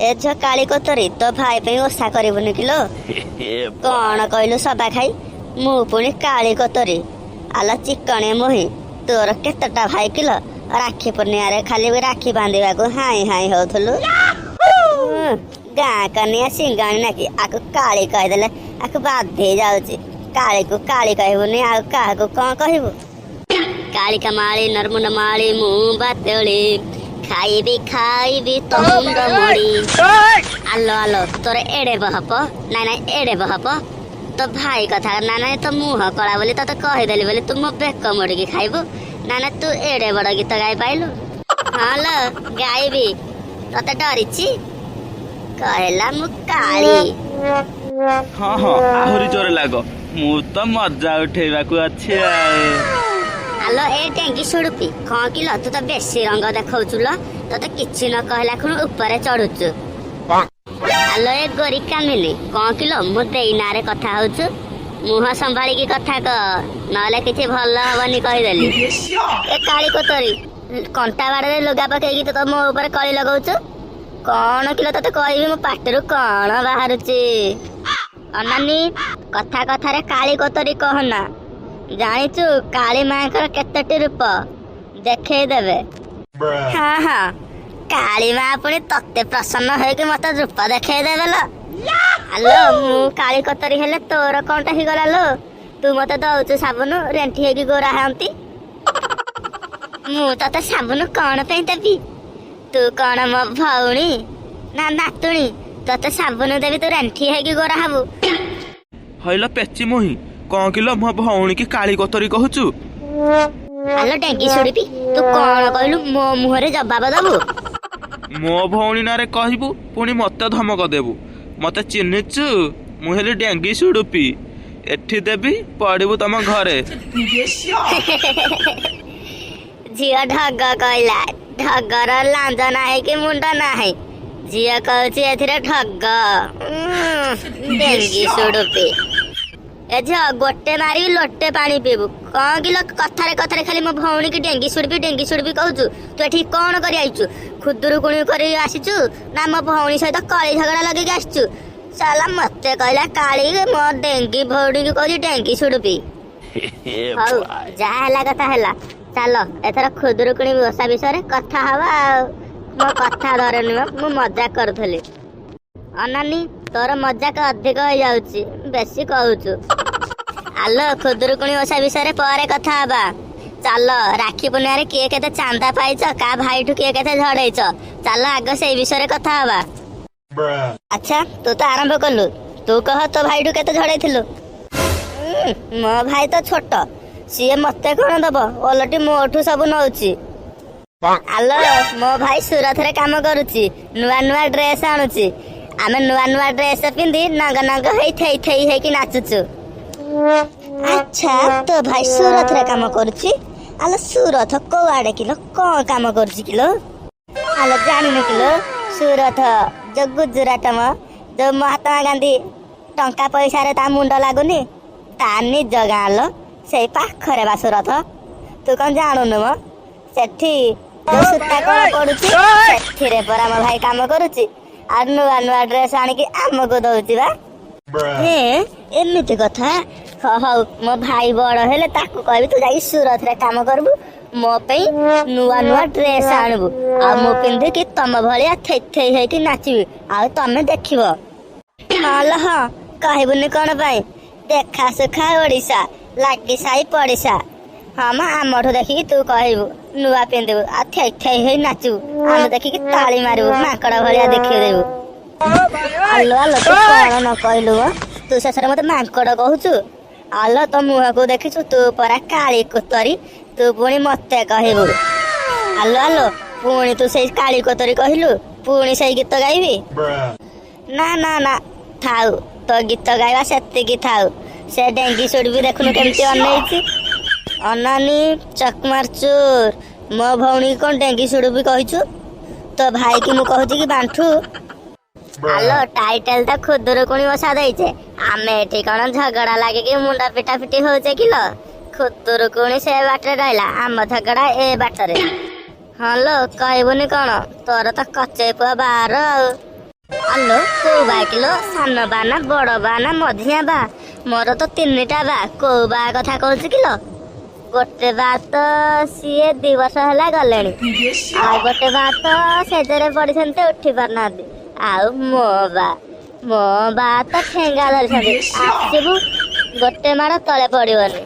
ए झ काली कोतरी तो भाई पे ओसा करबुनि किलो कौन कहलु सदा खाई मु पुणी काली कोतरी आला चिकणे मोही तोर केतटा भाई किलो राखी पूर्णिया खाली राखी बांधवा को हाई हाई होथलु गाँ कनिया सिंगाणी नाकि आकु काली कहीदेले आकु बाधे जाउची काली को काली कहबुनि आ काहा को कौन कहबु काली का माली नरमुंड माली मु बातेली खाइबी तो मुंड मोड़ी आलो आलो तोर एड़े बहप नाई नाई एड़े बहप तो भाई कथा ना ना तो मुह कला बोली तो कहीदेली बोली तू मो बेक मोड़िकी खाइबु ना ना तू एड़े बड़ गीत गाई पाइलु हाँ लो गाइबी तते डरिची कहला मु काली हाँ हाँ आहुरी जोर लाग मु तो मजा उठेबा को अच्छे आलो ए टेंगी सुड़ुपी कौन किलो तू तो बेसी रंग देखौचु लो तो किछि न कहला खुण ऊपर चढ़ुचु आलो ए गोरी कामिनी कौन किलो मु देई नारे कथा होचु मुह संभाली की कथा क नले किछि भल हबनी कहिदेली ए काली कोतरी कंटा बाड़े लुगा पकेगी तो मो ऊपर कली लगौचु कौन किलो तते कहबी मो पाटरू कौन बाहरुची अनानी कथा कथा रे काली कोतरी कहना जानिचु काली माँ केतटी रूप देखे देवे हाँ हाँ काली माँ पुणी तत्ते प्रसन्न होके मत रूप देखे देवे लो हेलो मु काली कोतरी हेले तोर कौनटा ही गला लो तू मते दउचु साबुन रेंठी हेकी गोरा हंती मु तते साबुन कौन पे देबी तू कौन मो भौणी ना नातुणी तते साबुन देबी तू रेंठी हेकी गोरा हबु हइलो पेची मोही कौन किलो मो भौणी की काली कोतरी कहूचु हेलो टेंगी सुड़ीपी तू कौन कहलु मो मुहरे जवाब दबु मो भौणी नारे कहबू पुणी मते धमक देबू मते चिन्हिचु मु हेली डेंगी सुडुपी एठी देबी पड़िबू तम घरे झियो ढग कहला ढगर लांज नाही कि मुंड नाही झियो कहूची एथिरे ढग डेंगी सुडुपी ए झ गोटे मारी लोटे पानी पीबू कौन किलो कथारे कथारे खाली मो भौणी की डेंगी सुड़बी कहूचु तू एठी कौन करी आइचु खुदुरु कुणी करी आसीचु ना मो भौणी सहित कली झगड़ा लगे आसीचु साला मते कहला काली मो डेंगी भौणी की कहूची डेंगी सुड़बी हौ जा हला कथा हला चलो एथरा खुदुरु कुणी ओसा विषय रे कथा हवा मो कथा धरनी मु मजाक करथली अनानी तोर मजाक अधिक हो जाउची बेसी कहूचु आलो खुदुरुकुणी ओसा विषय रे परे कथा हबा चलो राखी पूर्णिया रे किए केते चांदा पाइछ का भाई ठु किए केते झड़ैछ चलो आगो से विषय रे कथा हबा अच्छा तू तो आरंभ कलु तू कह तो भाई ठु केते झड़ैथिलु मो भाई तो छोट सीए मते कोन दबो ओलटी मोठु सब नउची आलो मो भाई सूरत रे काम करूची नुआ नुआ ड्रेस आनुची आमे नुआ नुआ ड्रेस पिंदी नंग नंग हेई थई थई हे कि नाचुचु अच्छा तो भाई सूरत रे काम करूची आलो सूरत को आड़े किलो कौन काम करूची किलो आलो जानिन किलो सूरत जो गुजरात म जो महात्मा गांधी टंका पैसा रे ता मुंड लागुनी ता निज गाँ लो से पाखरे बा सूरत तू कौन जानुन म सेठी जो सुता कोन पडुची सेठी रे परा म भाई काम करूची आ नुआ नुआ ड्रेस आनिकी आमको दउची बा हे एमिति कथा हौ मो भाई बड़ हेले ताकू कहबी तू जाई सूरत रे काम करबू मो पे नुआ नुआ ड्रेस आनबू आ मो पिंधे कि तम भलिया थै थै हे कि नाचिबी आ तमे देखिबो हाल हां कहबुनी कोन भाई देखा सुखा ओडिसा लागी साई पडिसा हाँ मा आमठू देखिकी तू कहबू नुआ पिंधबू आ थै थै हे नाचू आम देखिकी ताली मारबू माकड़ भलिया देखि देबू आलो आलो तू कौन न कहलु तू शेषरे मते माकड़ कहूचु आलो तो मुह को देखिछु तू परा काली कोतरी तू पुणी मते कहबू आलो आलो पुणी तू से काली कोतरी कहलु पुणी से गीत गाइबी ना ना ना थाउ तो गीत गाइबा सेतिकी थाउ से डेंगी सुड़बी देखुनु केमती अनैछि अनानी चकमार चोर मो भौणी कोन डेंगी सुड़बी कहिछु तो भाई की मु कहूची कि बांठू आलो टाइटल तो खुदुरुकुणी ओसा देइछे आमे एठी कोन झगड़ा लागे कि मुंडा पिटा पिटी होचे किलो खुदुरुकुणी से बाटरे रहला आम झगड़ा ए बाटरे हाँ लो कहबुनी कौन तोर तो कचे पुआ बार ଆଲୋ କୋଉ ବା କିଲୋ ସାନ ବା ନା ବଡ ବା ନା ମଝିଆ ବା ମୋର ତ 3ଟା ବା କୋଉ ବା କଥା କହୁଛୁ କିଲୋ ଗୋଟେ ବା ତ ସିଏ 2 ବର୍ଷ ହେଲା ଗଲେଣି ଆଉ ଗୋଟେ ବା ତ ସେଜରେ ପଡିଛନ୍ତି ଉଠି ପାରୁନାହାନ୍ତି ଆଉ ମୋ ବା ତ ଠେଙ୍ଗା ଧରିଛନ୍ତି ଆସିବୁ ଗୋଟେ ମାଡ଼ ତଳେ ପଡିବନି।